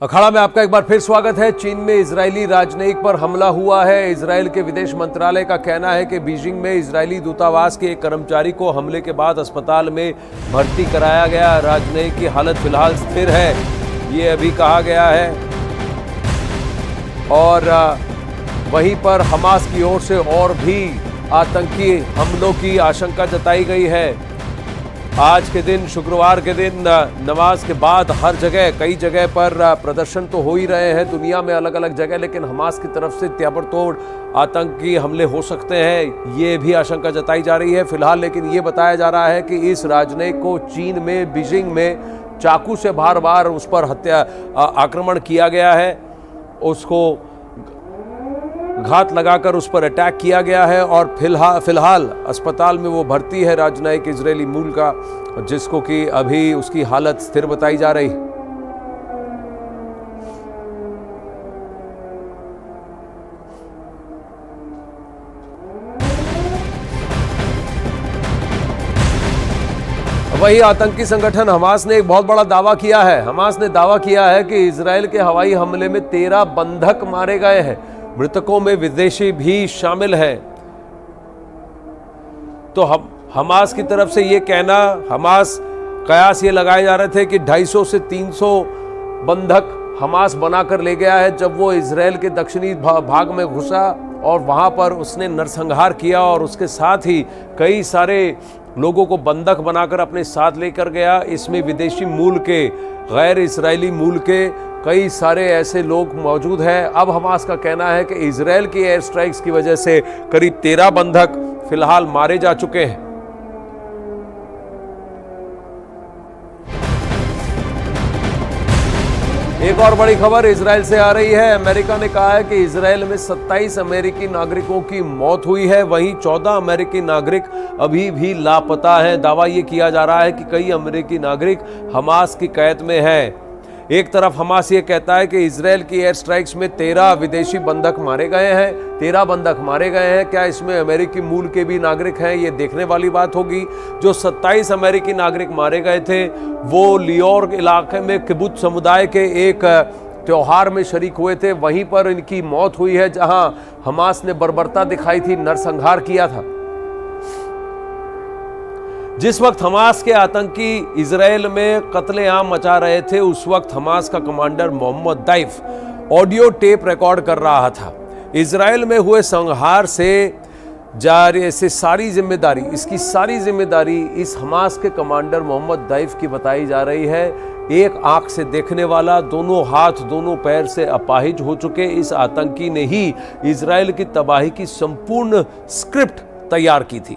अखाड़ा में आपका एक बार फिर स्वागत है। चीन में इजरायली राजनयिक पर हमला हुआ है। इजरायल के विदेश मंत्रालय का कहना है कि बीजिंग में इजरायली दूतावास के एक कर्मचारी को हमले के बाद अस्पताल में भर्ती कराया गया। राजनयिक की हालत फिलहाल स्थिर है, ये अभी कहा गया है। और वहीं पर हमास की ओर से और भी आतंकी हमलों की आशंका जताई गई है। आज के दिन, शुक्रवार के दिन, नमाज के बाद हर जगह, कई जगह पर प्रदर्शन तो हो ही रहे हैं दुनिया में अलग अलग जगह, लेकिन हमास की तरफ से ताबड़तोड़ आतंकी हमले हो सकते हैं, ये भी आशंका जताई जा रही है फिलहाल। लेकिन ये बताया जा रहा है कि इस राजनयिक को चीन में, बीजिंग में चाकू से बार बार उस पर आक्रमण किया गया है, उसको घात लगाकर उस पर अटैक किया गया है और फिलहाल अस्पताल में वो भर्ती है, राजनयिक इजरायली मूल का, जिसको कि अभी उसकी हालत स्थिर बताई जा रही। वही आतंकी संगठन हमास ने एक बहुत बड़ा दावा किया है। हमास ने दावा किया है कि इजरायल के हवाई हमले में 13 बंधक मारे गए हैं, मृतकों में विदेशी भी शामिल हैं। तो हमास की तरफ से ये कहना, हमास कयास ये लगाए जा रहे थे कि 250 से 300 बंधक हमास बनाकर ले गया है जब वो इजरायल के दक्षिणी भाग में घुसा और वहां पर उसने नरसंहार किया और उसके साथ ही कई सारे लोगों को बंधक बनाकर अपने साथ लेकर गया। इसमें विदेशी मूल के, गैर इजरायली मूल के कई सारे ऐसे लोग मौजूद हैं। अब हमास का कहना है कि इजरायल की एयर स्ट्राइक्स की वजह से करीब 13 बंधक फिलहाल मारे जा चुके हैं। एक और बड़ी खबर इजरायल से आ रही है। अमेरिका ने कहा है कि इजरायल में 27 अमेरिकी नागरिकों की मौत हुई है, वहीं 14 अमेरिकी नागरिक अभी भी लापता हैं। दावा यह किया जा रहा है कि कई अमेरिकी नागरिक हमास की कैद में हैं। एक तरफ हमास ये कहता है कि इजरायल की एयर स्ट्राइक्स में 13 विदेशी बंधक मारे गए हैं, 13 बंधक मारे गए हैं। क्या इसमें अमेरिकी मूल के भी नागरिक हैं, ये देखने वाली बात होगी। जो 27 अमेरिकी नागरिक मारे गए थे वो लियोर इलाके में किबुत्ज समुदाय के एक त्योहार में शरीक हुए थे, वहीं पर इनकी मौत हुई है जहां हमास ने बर्बरता दिखाई थी, नरसंहार किया था। जिस वक्त हमास के आतंकी इजरायल में कत्लेआम मचा रहे थे, उस वक्त हमास का commander Mohammed Deif audio tape record कर रहा था। इजरायल में हुए संहार से जारी से सारी जिम्मेदारी, इसकी सारी जिम्मेदारी इस हमास के कमांडर मोहम्मद दैफ की बताई जा रही है। एक आंख से देखने वाला, दोनों हाथ दोनों पैर से अपाहिज हो चुके इस आतंकी ने ही इजरायल की तबाही की संपूर्ण स्क्रिप्ट तैयार की थी।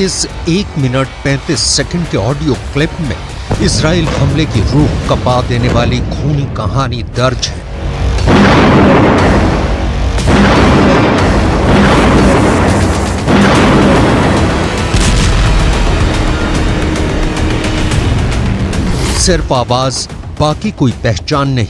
इस 1 मिनट 35 सेकंड के ऑडियो क्लिप में इजराइल हमले की रूह कपा देने वाली खूनी कहानी दर्ज है। सिर्फ आवाज, बाकी कोई पहचान नहीं,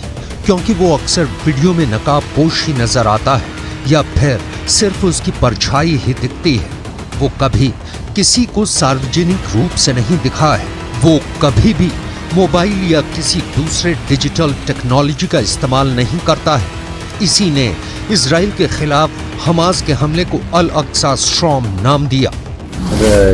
क्योंकि वो अक्सर वीडियो में नकाबपोश ही नजर आता है या फिर सिर्फ उसकी परछाई ही दिखती है। वो कभी किसी को सार्वजनिक रूप से नहीं दिखा है, वो कभी भी मोबाइल या किसी दूसरे डिजिटल टेक्नोलॉजी का इस्तेमाल नहीं करता है। इसी ने इजराइल के खिलाफ हमास के हमले को अल अक्सा स्ट्रॉम नाम दिया।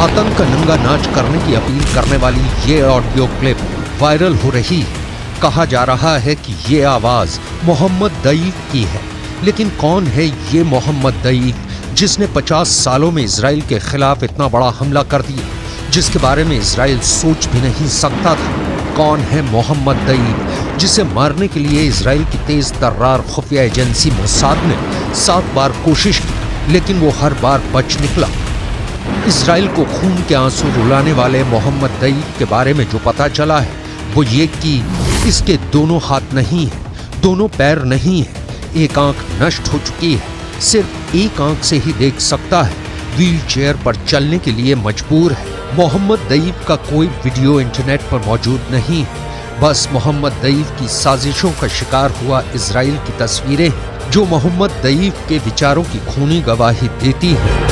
आतंक का नंगा नाच करने की अपील करने वाली ये ऑडियो क्लिप वायरल हो रही है। कहा जा रहा है कि ये आवाज मोहम्मद दैफ की है, लेकिन कौन है ये मोहम्मद दैफ जिसने 50 सालों में इजराइल के खिलाफ इतना बड़ा हमला कर दिया, जिसके बारे में इजराइल सोच भी नहीं सकता था? कौन है मोहम्मद दैफ जिसे मारने के लिए इजराइल की तेज तर्रार खुफिया एजेंसी मोसाद ने 7 बार कोशिश की, लेकिन वो हर बार बच निकला। इजराइल को खून के आंसू रुलाने वाले मोहम्मद दईफ के बारे में जो पता चला है वो ये कि इसके दोनों हाथ नहीं है, दोनों पैर नहीं है, एक आंख नष्ट हो चुकी है, सिर्फ एक आंख से ही देख सकता है, व्हील चेयर पर चलने के लिए मजबूर है। मोहम्मद दईफ का कोई वीडियो इंटरनेट पर मौजूद नहीं है, बस मोहम्मद दईफ की साजिशों का शिकार हुआ इजराइल की तस्वीरें जो मोहम्मद दईफ के विचारों की खूनी गवाही देती हैं।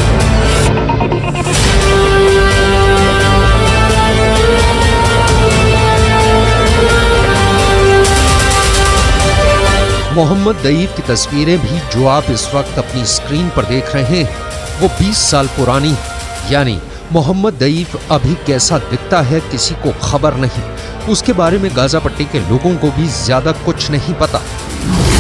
मोहम्मद दईफ की तस्वीरें भी जो आप इस वक्त अपनी स्क्रीन पर देख रहे हैं वो 20 साल पुरानी है। यानी मोहम्मद दईफ अभी कैसा दिखता है किसी को खबर नहीं। उसके बारे में गाजा पट्टी के लोगों को भी ज्यादा कुछ नहीं पता।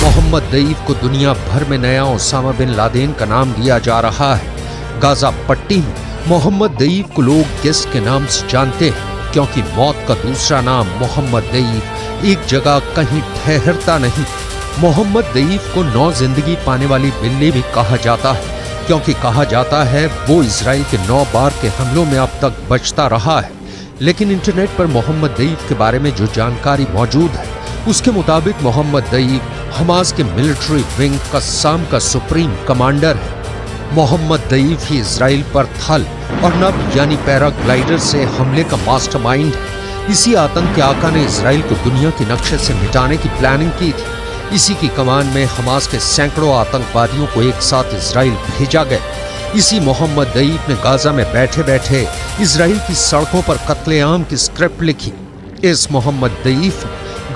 मोहम्मद दईफ को दुनिया भर में नया ओसामा बिन लादेन का नाम दिया जा रहा है। गाजा पट्टी में मोहम्मद दईफ को लोग गेस्ट के नाम से जानते हैं क्योंकि मौत का दूसरा नाम मोहम्मद दईफ एक जगह कहीं ठहरता नहीं। मोहम्मद दईफ को नौ जिंदगी पाने वाली बिल्ली भी कहा जाता है क्योंकि कहा जाता है वो इजराइल के 9 बार के हमलों में अब तक बचता रहा है। लेकिन इंटरनेट पर मोहम्मद दईफ के बारे में जो जानकारी मौजूद है उसके मुताबिक मोहम्मद दईफ हमास के मिलिट्री विंग कस्साम का सुप्रीम कमांडर है। मोहम्मद दईफ ही इजराइल पर थल और नभ यानी पैराग्लाइडर से हमले का मास्टरमाइंड है। इसी आतंक के आका ने इजराइल को दुनिया के नक्शे से मिटाने की प्लानिंग की थी। इसी की कमान में हमास के सैकड़ों आतंकवादियों को एक साथ इजराइल भेजा गया। इसी मोहम्मद दईफ ने गाजा में बैठे बैठे इजराइल की सड़कों पर कत्लेआम की स्क्रिप्ट लिखी। इस मोहम्मद दईफ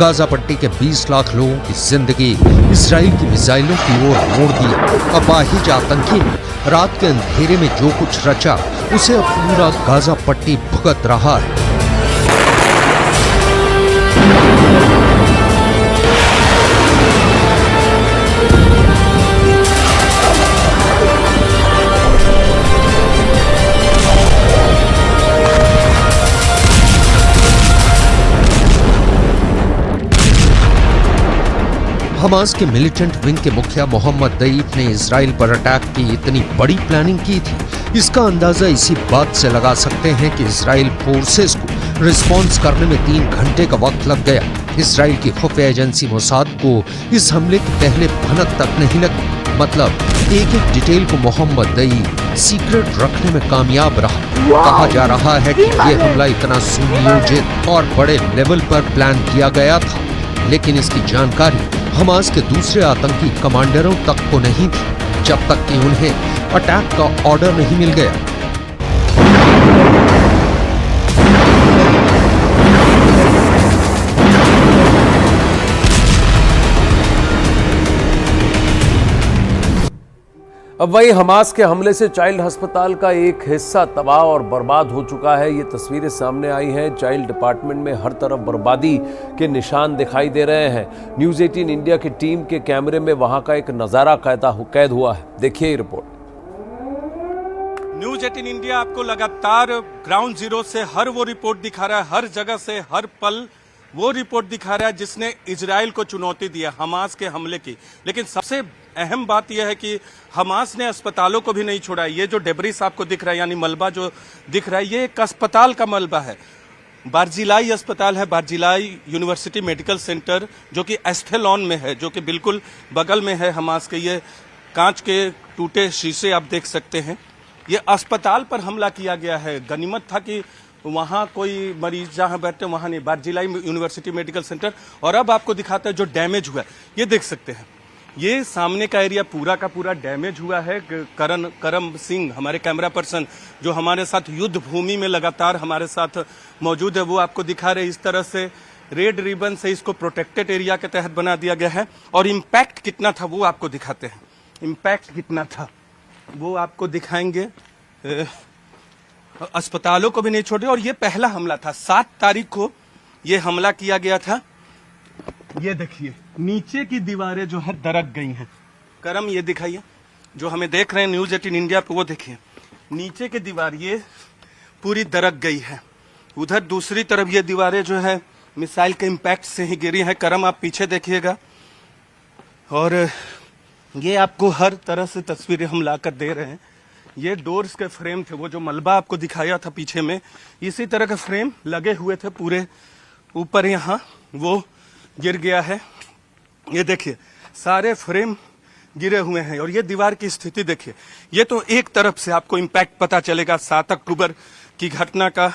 गाजा पट्टी के 20 लाख लोगों की जिंदगी इजराइल की मिसाइलों की ओर मोड़ दी। अपाहिज आतंकी ने रात के अंधेरे में जो कुछ रचा उसे अब पूरा गाजा पट्टी भुगत रहा है। हमास के मिलिटेंट विंग के मुखिया मोहम्मद दईफ ने इजराइल पर अटैक की इतनी बड़ी प्लानिंग की थी। इसका अंदाजा इसी बात से लगा सकते हैं कि इजराइल फोर्सेस को रिस्पॉन्स करने में 3 घंटे का वक्त लग गया। इजराइल की खुफिया एजेंसी मोसाद को इस हमले की पहले भनक तक नहीं लगी। मतलब एक डिटेल को मोहम्मद दईफ सीक्रेट रखने में कामयाब रहा। कहा जा रहा है कि यह हमला इतना सुनियोजित और बड़े लेवल पर प्लान किया गया था, लेकिन इसकी जानकारी हमास के दूसरे आतंकी कमांडरों तक को नहीं थी जब तक कि उन्हें अटैक का ऑर्डर नहीं मिल गया। अब वही हमास के हमले से चाइल्ड अस्पताल का एक हिस्सा तबाह और बर्बाद हो चुका है। ये तस्वीरें सामने आई हैं। चाइल्ड डिपार्टमेंट में हर तरफ बर्बादी के निशान दिखाई दे रहे हैं। न्यूज़ 18 इंडिया की टीम के कैमरे में वहां का एक नजारा कैद हुआ है। देखिए ये रिपोर्ट। न्यूज़ 18 इंडिया आपको लगातार ग्राउंड जीरो से हर वो रिपोर्ट दिखा रहा है, हर जगह से हर पल वो रिपोर्ट दिखा रहा है जिसने इजराइल को चुनौती दी है हमास के हमले की। लेकिन सबसे अहम बात यह है कि हमास ने अस्पतालों को भी नहीं छोड़ा। ये जो डेब्रिस आपको दिख रहा है यानी मलबा जो दिख रहा है ये एक अस्पताल का मलबा है। बारजिलाई अस्पताल है, बारजिलाई यूनिवर्सिटी मेडिकल सेंटर जो कि एस्थेलॉन में है, जो कि बिल्कुल बगल में है हमास के। ये कांच के टूटे शीशे आप देख सकते हैं। ये अस्पताल पर हमला किया गया है। गनीमत था कि वहाँ कोई मरीज जहाँ बैठते वहाँ नहीं, बारजिलाई यूनिवर्सिटी मेडिकल सेंटर। और अब आपको दिखाता है जो डैमेज हुआ है, ये देख सकते हैं। ये सामने का एरिया पूरा का पूरा डैमेज हुआ है। करम सिंह हमारे कैमरा पर्सन जो हमारे साथ युद्ध भूमि में लगातार हमारे साथ मौजूद है, वो आपको दिखा रहे। इस तरह से रेड रिबन से इसको प्रोटेक्टेड एरिया के तहत बना दिया गया है। और इम्पैक्ट कितना था वो आपको दिखाते हैं। इम्पैक्ट कितना था वो आपको दिखाएंगे। अस्पतालों को भी नहीं छोड़े। और ये पहला हमला था। 7 तारीख को ये हमला किया गया था। ये देखिए नीचे की दीवारें जो है दरक गई हैं। करम ये दिखाइए जो हमें देख रहे हैं न्यूज़ 18 इंडिया पे, वो देखिए नीचे की दीवार ये पूरी दरक गई है। उधर दूसरी तरफ ये दीवारें जो है मिसाइल के इम्पैक्ट से ही गिरी है। करम आप पीछे देखिएगा। और ये आपको हर तरह से तस्वीरें हम ला कर दे रहे हैं। ये डोर्स के फ्रेम थे, वो जो मलबा आपको दिखाया था पीछे में, इसी तरह के फ्रेम लगे हुए थे पूरे ऊपर, यहाँ वो गिर गया है। ये देखिए सारे फ्रेम गिरे हुए हैं और ये दीवार की स्थिति देखिए। ये तो एक तरफ से आपको इम्पैक्ट पता चलेगा 7 अक्टूबर की घटना का,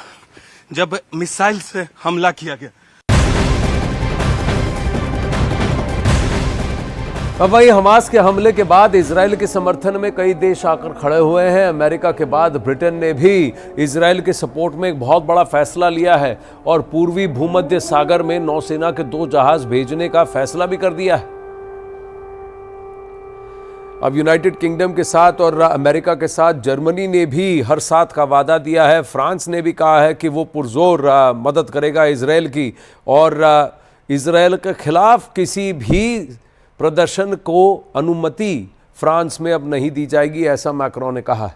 जब मिसाइल से हमला किया गया। अब वही हमास के हमले के बाद इजराइल के समर्थन में कई देश आकर खड़े हुए हैं। अमेरिका के बाद ब्रिटेन ने भी इजराइल के सपोर्ट में एक बहुत बड़ा फैसला लिया है और पूर्वी भूमध्य सागर में नौसेना के 2 जहाज भेजने का फैसला भी कर दिया है। अब यूनाइटेड किंगडम के साथ और अमेरिका के साथ जर्मनी ने भी हर साथ का वादा दिया है। फ्रांस ने भी कहा है कि वो पुरजोर मदद करेगा इजराइल की और इजराइल के खिलाफ किसी भी प्रदर्शन को अनुमति फ्रांस में अब नहीं दी जाएगी, ऐसा मैक्रोन ने कहा है।